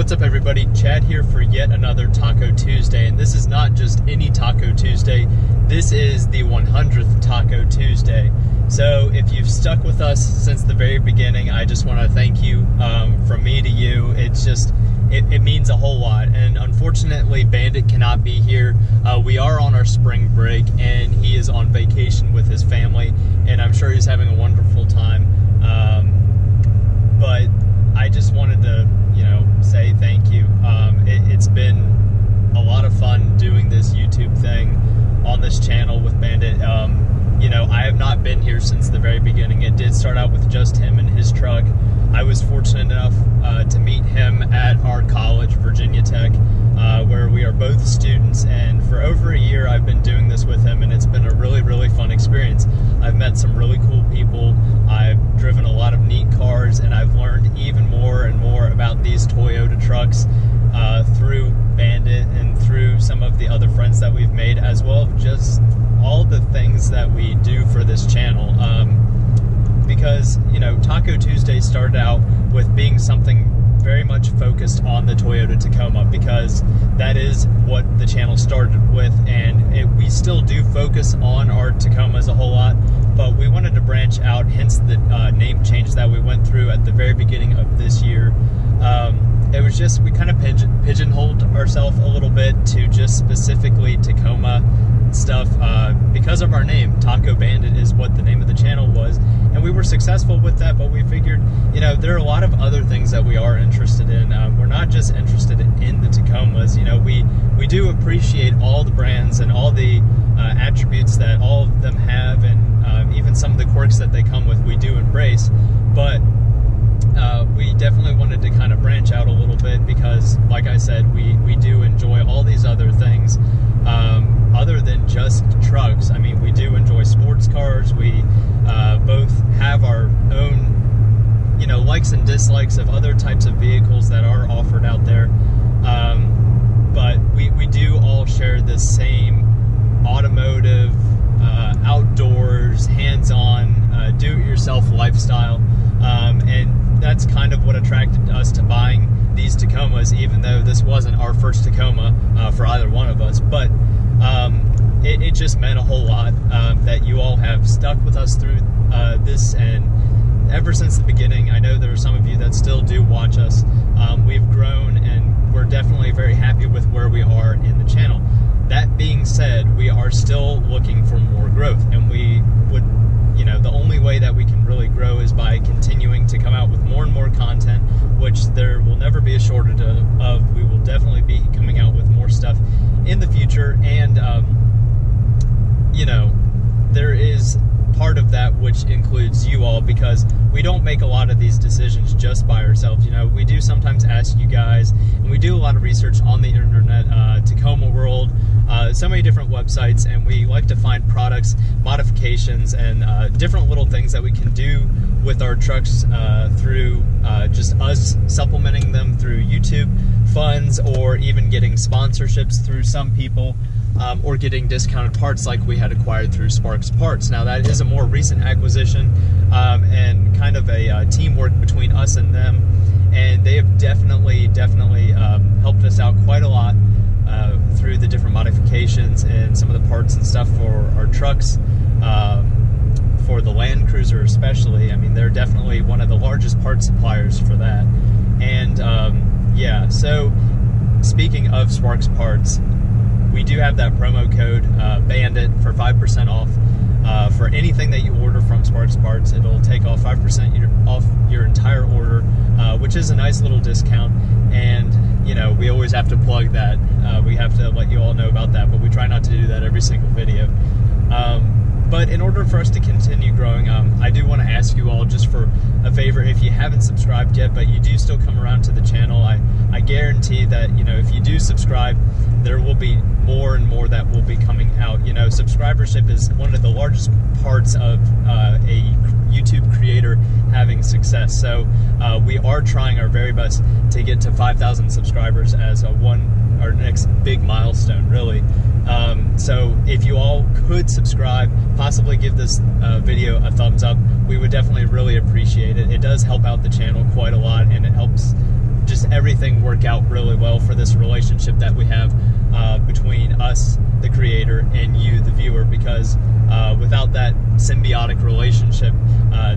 What's up, everybody? Chad here for yet another Taco Tuesday, and this is not just any Taco Tuesday. This is the 100th Taco Tuesday. So if you've stuck with us since the very beginning, I just want to thank you. From me to you, it means a whole lot. And unfortunately, Bandit cannot be here. We are on our spring break, and he is on vacation with his family, and I'm sure he's having a wonderful time. But I just wanted to, say thank you. It's been a lot of fun doing this YouTube thing on this channel with Bandit. I have not been here since the very beginning. It did start out with just him and his truck. I was fortunate enough to meet him at our college, Virginia Tech, where we are both students, and for over a year I've been doing this with him, and it's been a really, really fun experience. I've met some really cool people, I've driven a lot of neat cars, and I've learned even more and more about these Toyota trucks through Bandit and through some of the other friends that we've made, as well as just all the things that we do for this channel. Because, Taco Tuesday started out with being something very much focused on the Toyota Tacoma, because that is what the channel started with, and we still do focus on our Tacomas a whole lot, but we wanted to branch out, hence the name change that we went through at the very beginning of this year. It was just, we kind of pigeonholed ourselves a little bit to just specifically Tacoma stuff because of our name. Taco Bandit is what the name of the channel was, and we were successful with that, but we figured, there are a lot of other things that we are interested in. We're not just interested in the Tacomas. We do appreciate all the brands and all the attributes that all of them have, and even some of the quirks that they come with, we do embrace, but we definitely wanted to kind of branch out a little bit because, like I said, we do enjoy all these other things other than just trucks. I mean, we do enjoy sports cars. We both have our own, likes and dislikes of other types of vehicles that are offered out there. But we do all share the same automotive, outdoors, hands-on, do-it-yourself lifestyle. And that's kind of what attracted us to buying these Tacomas, even though this wasn't our first Tacoma for either one of us. But it just meant a whole lot that you all have stuck with us through this, and ever since the beginning. I know there are some of you that still do watch us. We've grown, and we're definitely very happy with where we are in the channel. That being said, we are still looking for more growth, and we would, the only way that we can really grow is by continuing to come out with more and more content, which there will never be a shortage of. We will definitely be coming out with more stuff in the future, and there is part of that which includes you all, because we don't make a lot of these decisions just by ourselves. We do sometimes ask you guys, and we do a lot of research on the internet, Tacoma World, so many different websites, and we like to find products, modifications, and different little things that we can do with our trucks through just us supplementing them through YouTube funds, or even getting sponsorships through some people, or getting discounted parts like we had acquired through Sparks Parts. Now, that is a more recent acquisition, and kind of a teamwork between us and them, and they have definitely helped us out quite a lot through the different modifications and some of the parts and stuff for our trucks, for the Land Cruiser especially. I mean, they're definitely one of the largest part suppliers for that. And yeah, so speaking of Sparks Parts, we do have that promo code BANDIT for 5% off for anything that you order from Sparks Parts. It'll take off 5% off your entire order, which is a nice little discount. And we always have to plug that. We have to let you all know about that, but we try not to do that every single video. But in order for us to continue growing, I do want to ask you all just for a favor. If you haven't subscribed yet, but you do still come around to the channel, I guarantee that, if you do subscribe, there will be more and more that will be coming out. Subscribership is one of the largest parts of a YouTube creator having success. So we are trying our very best to get to 5,000 subscribers as our next big milestone, really. So if you all could subscribe, possibly give this video a thumbs up, we would definitely really appreciate it. It does help out the channel quite a lot, and it helps just everything work out really well for this relationship that we have between us, the creator, and you, the viewer, because without that symbiotic relationship,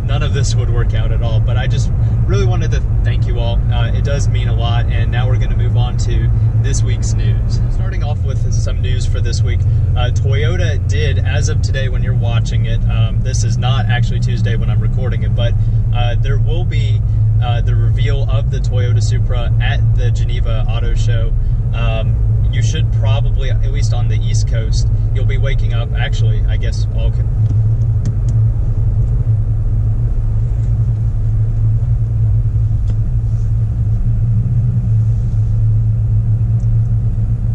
none of this would work out at all. But I just really wanted to thank you all. It does mean a lot, and now we're going to move on to this week's news. Starting off with some news for this week, Toyota did, as of today when you're watching it, this is not actually Tuesday when I'm recording it, but there will be the reveal of the Toyota Supra at the Geneva Auto Show. You should probably, at least on the East Coast, you'll be waking up, actually, I guess, okay.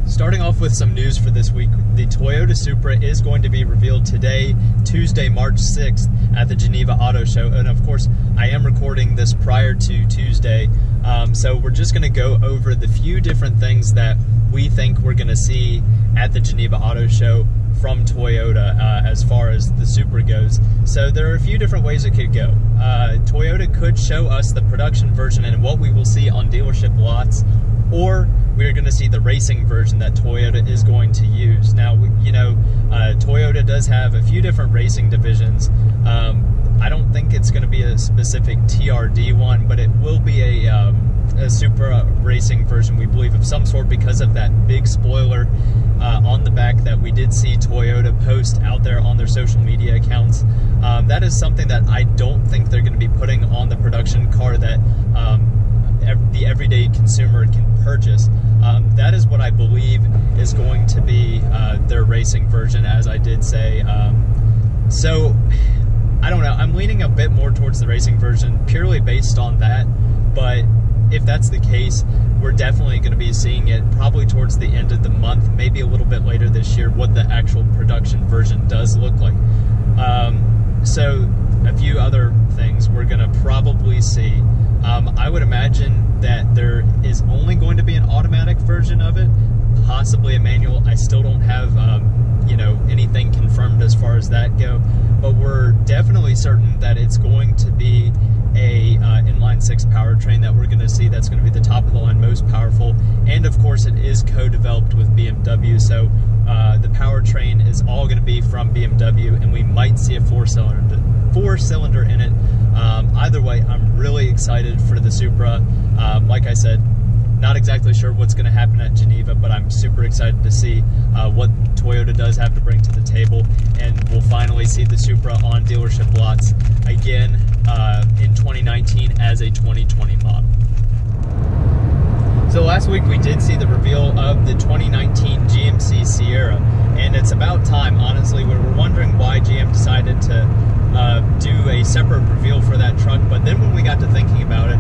Starting off with some news for this week, the Toyota Supra is going to be revealed today, Tuesday, March 6th, at the Geneva Auto Show. And of course, I am recording this prior to Tuesday, so we're just going to go over the few different things that we think we're going to see at the Geneva Auto Show from Toyota as far as the Supra goes. So there are a few different ways it could go. Toyota could show us the production version and what we will see on dealership lots, or we're going to see the racing version that Toyota is going to use. Now, you know, Toyota does have a few different racing divisions. I don't think it's going to be a specific TRD one, but it will be a Supra racing version, we believe, of some sort, because of that big spoiler on the back that we did see Toyota post out there on their social media accounts. That is something that I don't think they're going to be putting on the production car that the everyday consumer can purchase. That is what I believe is going to be their racing version, as I did say. So, I don't know. I'm leaning a bit more towards the racing version purely based on that, but if that's the case, we're definitely going to be seeing it probably towards the end of the month, maybe a little bit later this year, what the actual production version does look like. So, a few other things we're going to probably see. I would imagine that there is only going to be an automatic version of it, possibly a manual. I still don't have, you know, anything confirmed as far as that go, but we're definitely certain that it's going to be a inline-six powertrain that we're going to see. That's going to be the top of the line, most powerful, and of course it is co-developed with BMW, so the powertrain is all going to be from BMW, and we might see a four-cylinder in it. Either way, I'm really excited for the Supra. Like I said, not exactly sure what's going to happen at Geneva, but I'm super excited to see what Toyota does have to bring to the table, and we'll finally see the Supra on dealership lots again in 2019 as a 2020 model. So last week we did see the reveal of the 2019 GMC Sierra, and it's about time, honestly. We were wondering why GM decided to do a separate reveal for that truck, but then when we got to thinking about it,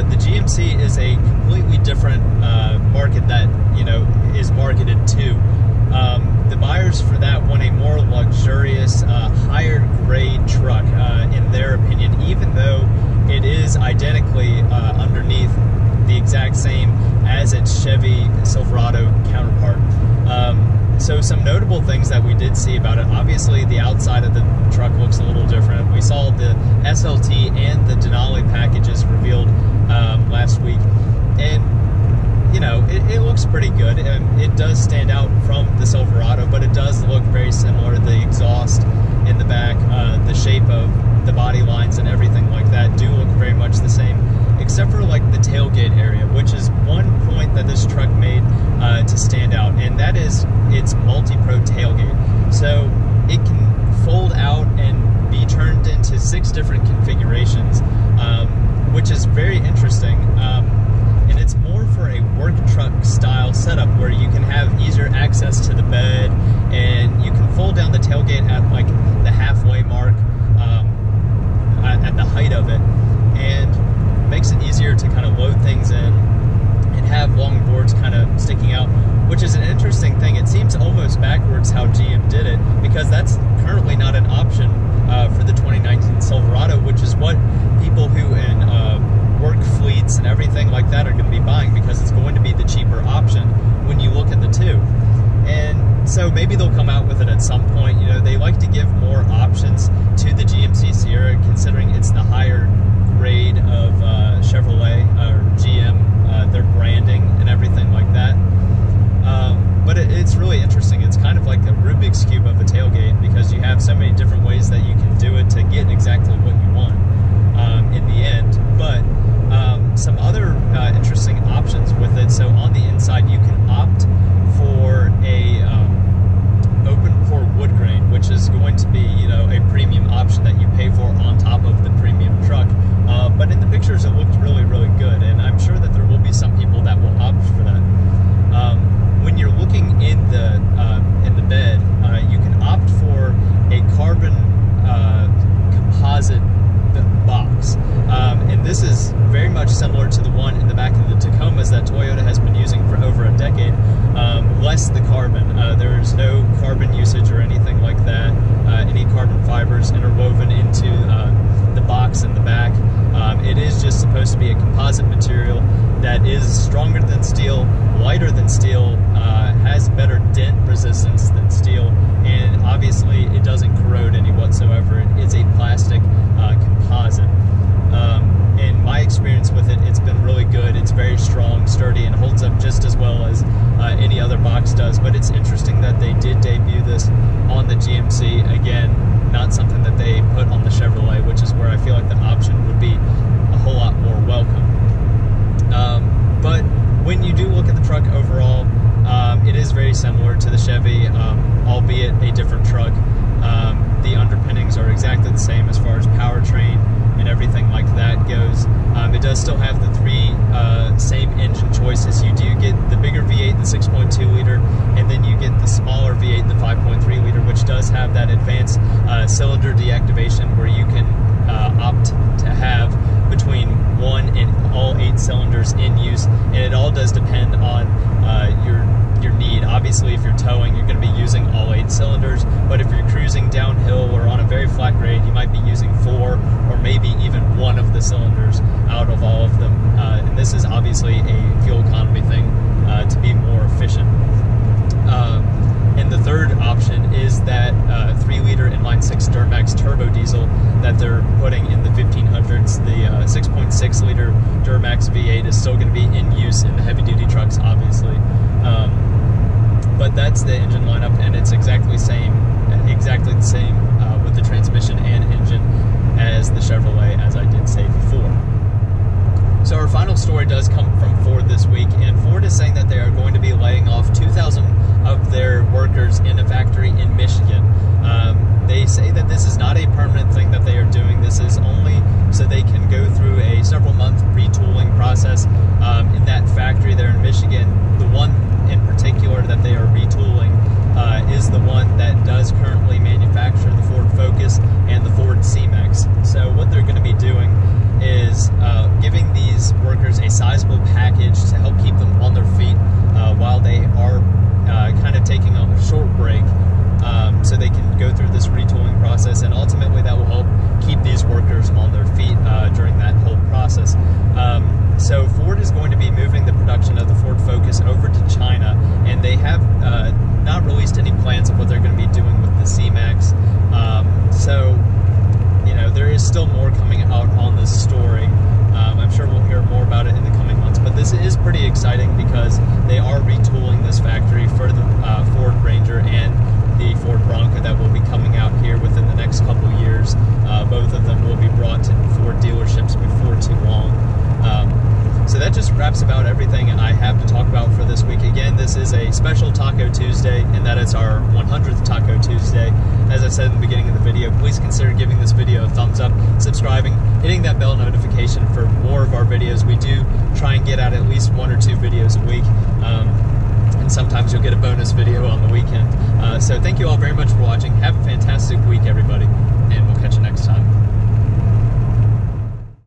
the GMC is a completely different market that, you know, is marketed to. The buyers for that want a more luxurious, higher grade truck, in their opinion, even though it is identically underneath the exact same as its Chevy Silverado counterpart. So some notable things that we did see about it. Obviously, the outside of the truck looks a little different. We saw the SLT and the Denali packages revealed last week, and you know, it looks pretty good. It does stand out from the Silverado, but it does look very similar. The exhaust in the back, the shape of the body lines and everything like that do look very much the same, except for like the tailgate area, which is one point that this truck made to stand out, and that is its multi-pro tailgate. So it can fold out and be turned into 6 different configurations, which is very interesting. And it's more for a work truck style setup where you can have easier access to the bed, and you can fold down the tailgate at like the halfway mark, at the height of it, and makes it easier to kind of load things in and have long boards kind of sticking out, which is an interesting thing. It seems almost backwards how GM did it, because that's currently not an option for the 2019 Silverado, which is what people who in work fleets and everything like that are going to be buying, because it's going to be the cheaper option when you look at the two. And so maybe they'll come out with it at some point. You know, they like to give more options to the GMC Sierra, considering it's the higher grade of Chevrolet or GM options with it. So on the inside, you can opt for a open pore wood grain, which is going to be, you know, a premium option that you pay for on top of the premium truck. But in the pictures, it looked really, really good, and I'm sure that there will be some people that will opt for that. When you're looking in the bed, you can opt for a carbon composite box, and this is very much similar to the one in the back of the Tacomas that Toyota has been using for over a decade, less the carbon. There's no carbon usage or anything like that, any carbon fibers interwoven into the box in the back. It is just supposed to be a composite material that is stronger than steel, lighter than steel, has better dent resistance than steel, and obviously it doesn't corrode any whatsoever. It's a plastic composite. In my experience with it, it's been really good. It's very strong, sturdy, and holds up just as well as any other box does. But it's interesting that they did debut this on the GMC. Again, not something that they put on the Chevrolet, which is where I feel like the option would be a whole lot more welcome. But when you do look at the truck overall, it is very similar to the Chevy, albeit a different truck. The underpinnings are exactly the same as far as powertrain and everything like that goes. It does still have the three same engine choices. You do get the bigger V8, the 6.2 liter, and then you get the smaller V8, the 5.3 liter, which does have that advanced cylinder deactivation where you can opt to have between 1 and all 8 cylinders in use, and it all does depend on your need. Obviously, if you're towing, you're going to be using all 8 cylinders, but if you're cruising downhill or on a very flat grade, you might be using 4 or maybe even 1 of the cylinders out of all of them. And this is obviously a fuel economy thing to be more efficient. And the third option is that 3-liter inline-6 Duramax turbo diesel that they're putting in the 1500s. The 6.6-liter Duramax V8 is still going to be in use in the heavy-duty trucks, obviously. But that's the engine lineup, and it's exactly the same with the transmission and engine as the Chevrolet, as I did say before. So our final story does come from Ford this week, and Ford is saying that they are going to be laying off 2,000 of their workers in a factory in Michigan. They say that this is not a permanent thing that they are doing. This is only so they can go through a several-month retooling process in that factory there in Michigan. The one in particular that they are retooling is the one that does currently manufacture the Ford Focus and the Ford C-Max. So what they're going to be doing is giving these workers a sizable package to help keep them on their feet while they are kind of taking a short break, so they can go through this retooling process, and ultimately that will help keep these workers on their feet during that whole process. So Ford is going to be moving the production of the Ford Focus over to China, and they have not released any plans of what they're going to be doing with the C-Max. So, you know, there is still more coming out on this story. I'm sure we'll hear more about it in the coming months, but this is pretty exciting because they are retooling this factory for the Ford Ranger and the Ford Bronco that will be coming out here within the next couple years. Both of them will be brought to Ford dealerships before too long. So that just wraps about everything I have to talk about for this week. Again, this is a special Taco Tuesday, and that is our 100th Taco Tuesday. As I said in the beginning of the video, please consider giving this video a thumbs up, subscribing, hitting that bell notification for more of our videos. We do try and get out at least 1 or 2 videos a week, and sometimes you'll get a bonus video on the weekend. So thank you all very much for watching. Have a fantastic week, everybody, and we'll catch you next time.